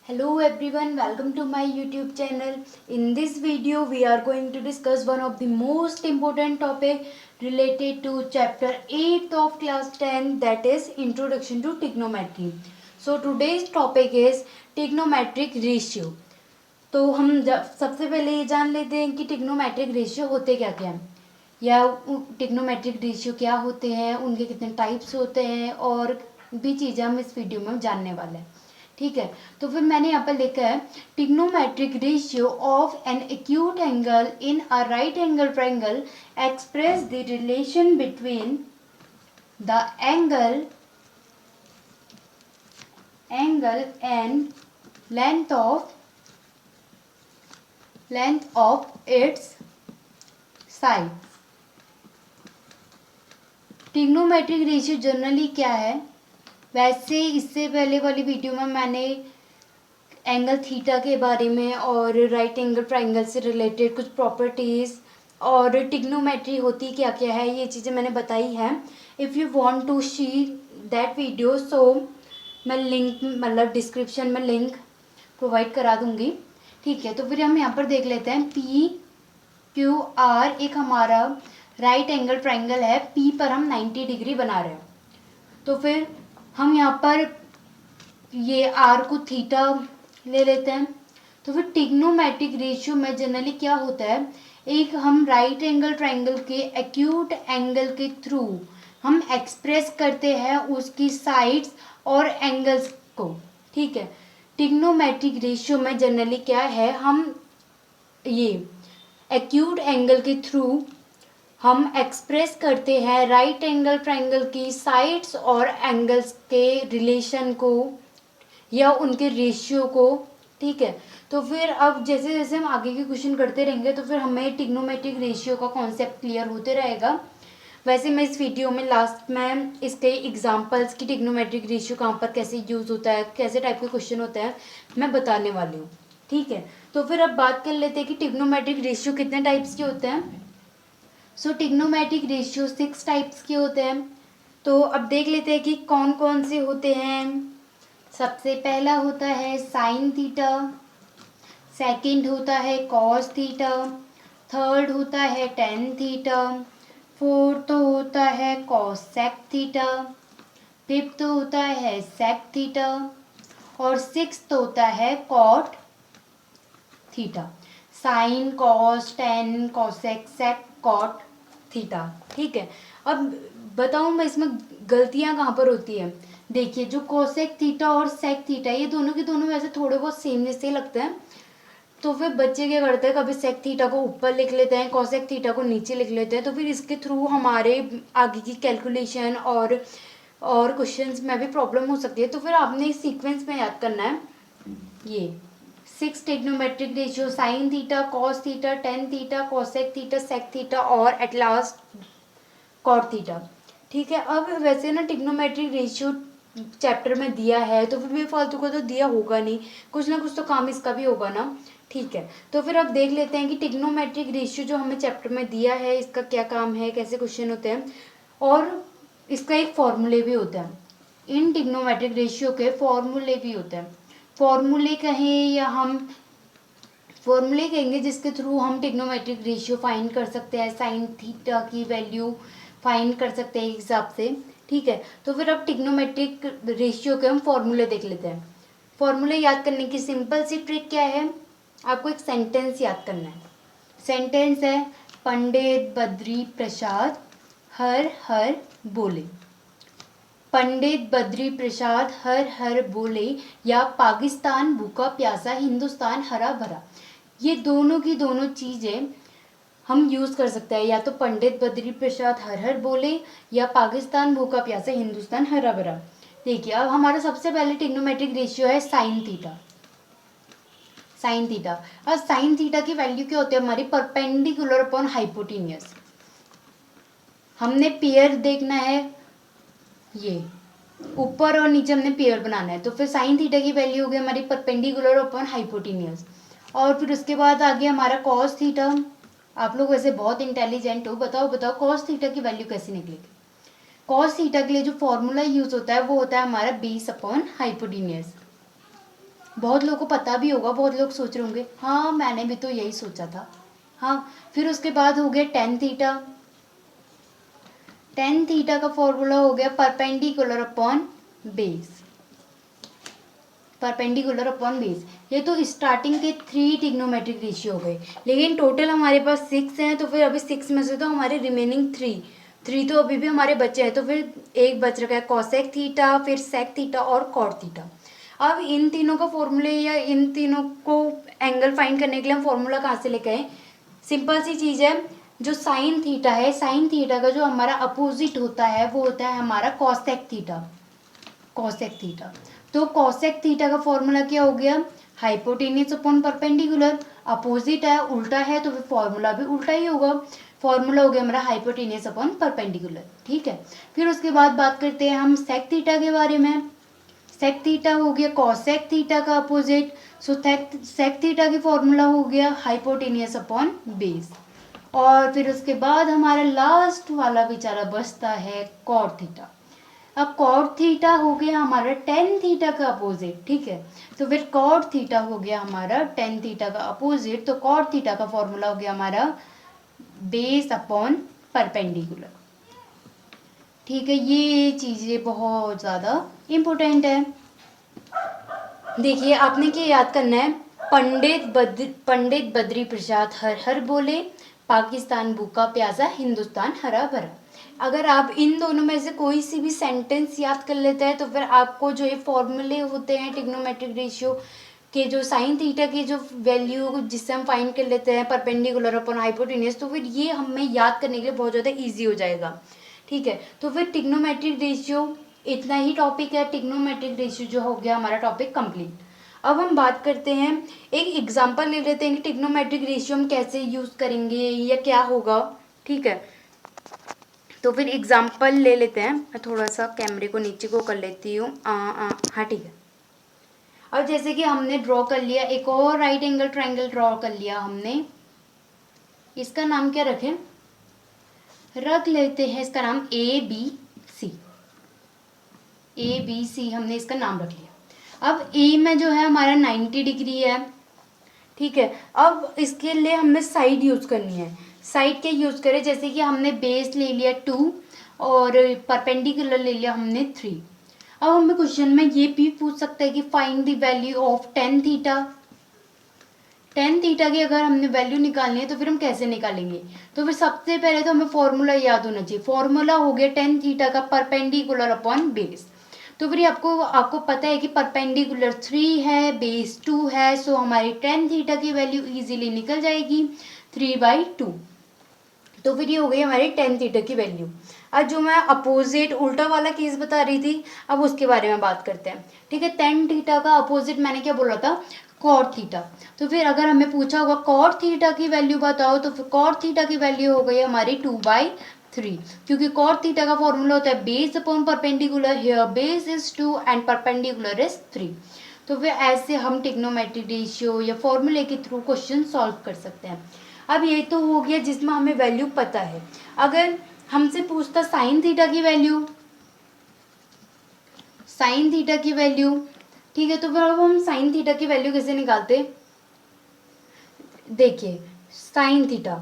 Hello everyone, welcome to my YouTube channel. In this video, we are going to discuss one of the most important topic related to chapter 8 of class 10, that is Introduction to Trigonometry. So today's topic is trigonometric ratio. तो हम सबसे पहले ये जान लेते हैं कि trigonometric ratio होते क्या क्या हैं या ट्रिग्नोमेट्रिक रेशियो क्या होते हैं, उनके कितने टाइप्स होते हैं और भी चीज़ें हम इस वीडियो में जानने वाले हैं। ठीक है, तो फिर मैंने यहाँ पर लिखा है trigonometric ratio of an acute angle in a right angle triangle express the relation between the angle and length of its side। Trigonometric ratio generally क्या है? वैसे इससे पहले वाली वीडियो में मैंने एंगल थीटा के बारे में और राइट एंगल ट्रायंगल से रिलेटेड कुछ प्रॉपर्टीज़ और ट्रिग्नोमेट्री होती क्या क्या है ये चीज़ें मैंने बताई हैं। If you want to see that video so मैं लिंक मतलब डिस्क्रिप्शन में लिंक प्रोवाइड करा दूँगी। ठीक है, तो फिर हम यहाँ पर देख लेते हैं पी क्यू आर एक हमारा राइट एंगल ट्रायंगल है। पी पर हम 90 डिग्री बना रहे हैं, तो फिर हम यहाँ पर ये आर को थीटा ले लेते हैं। तो फिर ट्रिग्नोमेट्रिक रेशियो में जनरली क्या होता है, एक हम राइट एंगल ट्रायंगल के एक्यूट एंगल के थ्रू हम एक्सप्रेस करते हैं उसकी साइड्स और एंगल्स को। ठीक है, ट्रिग्नोमेट्रिक रेशियो में जनरली क्या है, हम ये एक्यूट एंगल के थ्रू हम एक्सप्रेस करते हैं राइट एंगल ट्रायंगल की साइड्स और एंगल्स के रिलेशन को या उनके रेशियो को। ठीक है, तो फिर अब जैसे जैसे हम आगे के क्वेश्चन करते रहेंगे तो फिर हमें ट्रिग्नोमेट्रिक रेशियो का कॉन्सेप्ट क्लियर होते रहेगा। वैसे मैं इस वीडियो में लास्ट में इसके एग्जांपल्स की ट्रिग्नोमेट्रिक रेशियो कहाँ पर कैसे यूज़ होता है, कैसे टाइप के क्वेश्चन होते हैं, मैं बताने वाली हूँ। ठीक है, तो फिर अब बात कर लेते हैं कि ट्रिग्नोमेट्रिक रेशियो कितने टाइप्स के होते हैं। सो ट्रिग्नोमेट्रिक रेशियो 6 टाइप्स के होते हैं। तो अब देख लेते हैं कि कौन कौन से होते हैं। सबसे पहला होता है साइन थीटा, सेकंड होता है कॉस थीटा, थर्ड होता है टेन थीटा, फोर्थ होता है कॉसेक थीटा, फिफ्थ होता है सेक थीटा और सिक्स्थ होता है cot theta. Sine cos tan cosec sec cot theta. ठीक है, अब बताऊं मैं इसमें गलतियां कहाँ पर होती है। देखिए, जो कोसेक थीटा और सेक थीटा ये दोनों के दोनों वैसे थोड़े बहुत सेम जैसे लगते हैं, तो फिर बच्चे क्या करते हैं, कभी सेक थीटा को ऊपर लिख लेते हैं, कोसेक थीटा को नीचे लिख लेते हैं, तो फिर इसके थ्रू हमारे आगे की कैलकुलेशन और क्वेश्चंस में भी प्रॉब्लम हो सकती है। तो फिर आपने इस सीक्वेंस में याद करना है ये 6 trigonometric ratio sine theta cos theta tan theta cosec theta sec theta और एट लास्ट कॉट थीटा। ठीक है, अब वैसे ना ट्रिग्नोमेट्रिक रेशियो चैप्टर में दिया है तो फिर भी फालतू का तो दिया होगा नहीं, कुछ ना कुछ तो काम इसका भी होगा ना। ठीक है, तो फिर अब देख लेते हैं कि ट्रिग्नोमेट्रिक रेशियो जो हमें चैप्टर में दिया है इसका क्या काम है, कैसे क्वेश्चन होते हैं और इसका एक फॉर्मूले भी होता है। इन ट्रिग्नोमेट्रिक रेशियो के फॉर्मूले भी होते हैं। फॉर्मूले कहें या हम फॉर्मूले कहेंगे जिसके थ्रू हम ट्रिग्नोमेट्रिक रेशियो फाइंड कर सकते हैं, साइन थीटा की वैल्यू फाइंड कर सकते हैं हिसाब से। ठीक है, तो फिर अब ट्रिग्नोमेट्रिक रेशियो के हम फॉर्मूले देख लेते हैं। फॉर्मूले याद करने की सिंपल सी ट्रिक क्या है, आपको एक सेंटेंस याद करना है। सेंटेंस है पंडित बद्री प्रसाद हर हर बोले। पंडित बद्री प्रसाद हर हर बोले या पाकिस्तान भूखा प्यासा हिंदुस्तान हरा भरा। ये दोनों की दोनों चीज़ें हम यूज़ कर सकते हैं, या तो पंडित बद्री प्रसाद हर हर बोले या पाकिस्तान भूखा प्यासा हिंदुस्तान हरा भरा। देखिए, अब हमारा सबसे पहले ट्रिग्नोमेट्रिक रेशियो है साइन थीटा। साइन थीटा, अब साइन थीटा की वैल्यू क्या होती है हमारी, परपेंडिकुलर अपॉन हाइपोटेन्यूज। हमने पेयर देखना है, ये ऊपर और नीचे हमने पेयर बनाना है, तो फिर साइन थीटा की वैल्यू हो गई हमारी परपेंडिकुलर अपॉन हाइपोटेन्यूज। और फिर उसके बाद आ गया हमारा कॉस थीटा। आप लोग वैसे बहुत इंटेलिजेंट हो, बताओ बताओ कॉस थीटा की वैल्यू कैसे निकलेगी। कॉस थीटा के लिए जो फॉर्मूला यूज होता है वो होता है हमारा बेस अपॉन हाइपोटेन्यूज। बहुत लोगों को पता भी होगा, बहुत लोग सोच रहे होंगे हाँ मैंने भी तो यही सोचा था। हाँ, फिर उसके बाद हो गया टेन थीटा। टेन थीटा का फॉर्मूला हो गया perpendicular upon base, perpendicular upon base. ये तो स्टार्टिंग के 3 ट्रिग्नोमेट्रिक रेशियो हो गए, लेकिन टोटल हमारे पास 6 हैं, तो फिर अभी 6 में से तो हमारे रिमेनिंग 3 तो अभी भी हमारे बचे हैं, तो फिर एक बच रखा है कॉसेक थीटा, फिर सेक थीटा और कॉट थीटा। अब इन तीनों का फॉर्मूले या इन तीनों को एंगल फाइंड करने के लिए हम फॉर्मूला कहाँ से लेके आए? सिंपल सी चीज़ है, जो साइन थीटा है, साइन थीटा का जो हमारा अपोजिट होता है वो होता है हमारा कॉसेक थीटा, कॉसेक थीटा। तो कॉसेक थीटा का फॉर्मूला क्या हो गया? Hypotenuse upon perpendicular. अपोजिट है, उल्टा है, तो फिर फॉर्मूला भी उल्टा ही होगा। फॉर्मूला हो गया हमारा हाइपोटेनियस अपॉन परपेंडिकुलर। ठीक है, फिर उसके बाद बात करते हैं हम सेक थीटा के बारे में। सेक थीटा हो गया कॉसेक थीटा का अपोजिट। सो सेक थीटा की फॉर्मूला हो गया हाइपोटेनियस अपॉन बेस। और फिर उसके बाद हमारा लास्ट वाला बेचारा बचता है कॉट थीटा। अब कॉट थीटा हो गया हमारा टेन थीटा का अपोजिट। ठीक है, तो फिर कॉट थीटा हो गया हमारा टेन थीटा का अपोजिट। तो कॉट थीटा का फॉर्मूला हो गया हमारा बेस अपॉन परपेंडिकुलर। ठीक है, ये चीज़ें बहुत ज़्यादा इम्पोर्टेंट है। देखिए आपने क्या याद करना है? पंडित बद्री प्रसाद हर हर बोले, पाकिस्तान भूखा प्यासा, हिंदुस्तान हरा भरा। अगर आप इन दोनों में से कोई सी भी सेंटेंस याद कर लेते हैं तो फिर आपको जो ये फॉर्मूले होते हैं ट्रिग्नोमेट्रिक रेशियो के, जो साइन थीटा की जो वैल्यू जिससे हम फाइंड कर लेते हैं परपेंडिकुलर अपॉन हाइपोटेनियस, तो फिर ये हमें याद करने के लिए बहुत ज़्यादा ईजी हो जाएगा। ठीक है, तो फिर ट्रिग्नोमेट्रिक रेशियो इतना ही टॉपिक है। ट्रिग्नोमेट्रिक रेशियो जो हो गया हमारा टॉपिक कंप्लीट। अब हम बात करते हैं, एक एग्जांपल ले लेते हैं कि ट्रिग्नोमेट्रिक रेशियो हम कैसे यूज़ करेंगे या क्या होगा। ठीक है, तो फिर एग्जांपल ले लेते हैं। मैं थोड़ा सा कैमरे को नीचे को कर लेती हूँ। हाँ ठीक है। अब जैसे कि हमने ड्रॉ कर लिया, एक और राइट एंगल ट्रायंगल ड्रॉ कर लिया हमने। इसका नाम क्या रखें? रख लेते हैं इसका नाम ABC। ABC हमने इसका नाम रख लिया। अब ए में जो है हमारा 90 डिग्री है। ठीक है, अब इसके लिए हमें साइड यूज़ करनी है। साइड क्या यूज़ करें? जैसे कि हमने बेस ले लिया 2 और परपेंडिकुलर ले लिया हमने 3। अब हमें क्वेश्चन में ये भी पूछ सकता है कि find the value of tan theta. Tan theta की अगर हमने वैल्यू निकालनी है तो फिर हम कैसे निकालेंगे? तो फिर सबसे पहले तो हमें फॉर्मूला याद होना चाहिए। फॉर्मूला हो गया टेन थीटा का परपेंडिकुलर अपॉन बेस। तो फिर आपको पता है कि परपेंडिकुलर 3 है, बेस 2 है, सो हमारी टेन थीटा की वैल्यू इजीली निकल जाएगी 3/2। तो फिर ये हो गई हमारी टेन थीटा की वैल्यू। अब जो मैं अपोजिट उल्टा वाला केस बता रही थी, अब उसके बारे में बात करते हैं। ठीक है, टेन थीटा का अपोजिट मैंने क्या बोला था? Cot theta. तो फिर अगर हमें पूछा होगा कॉट थीटा की वैल्यू बताओ, तो फिर कॉट थीटा की वैल्यू हो गई हमारी 2/3, क्योंकि कॉट थीटा का फॉर्मूला होता है base upon perpendicular. Here base is 2 and perpendicular is 3। तो फिर ऐसे हम ट्रिग्नोमेट्रिक रेशियो या फॉर्मूले के थ्रू क्वेश्चन सॉल्व कर सकते हैं। अब ये तो हो गया जिसमें हमें वैल्यू पता है। अगर हमसे पूछता साइन थीटा की वैल्यू, साइन थीटा की वैल्यू, ठीक है, तो फिर अब हम साइन थीटा की वैल्यू कैसे निकालते? देखिए साइन थीटा,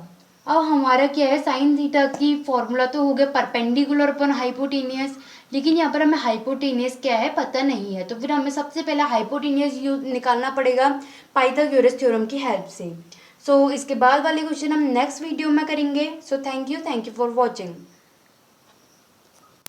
अब हमारा क्या है? साइन थीटा की फॉर्मूला तो हो गया परपेंडिकुलर अपन हाइपोटेनियस, लेकिन यहाँ पर हमें हाइपोटेनियस क्या है पता नहीं है। तो फिर हमें सबसे पहले हाइपोटेनियस निकालना पड़ेगा पाइथागोरस थ्योरम की हेल्प से। सो इसके बाद वाले क्वेश्चन हम नेक्स्ट वीडियो में करेंगे। So thank you for watching.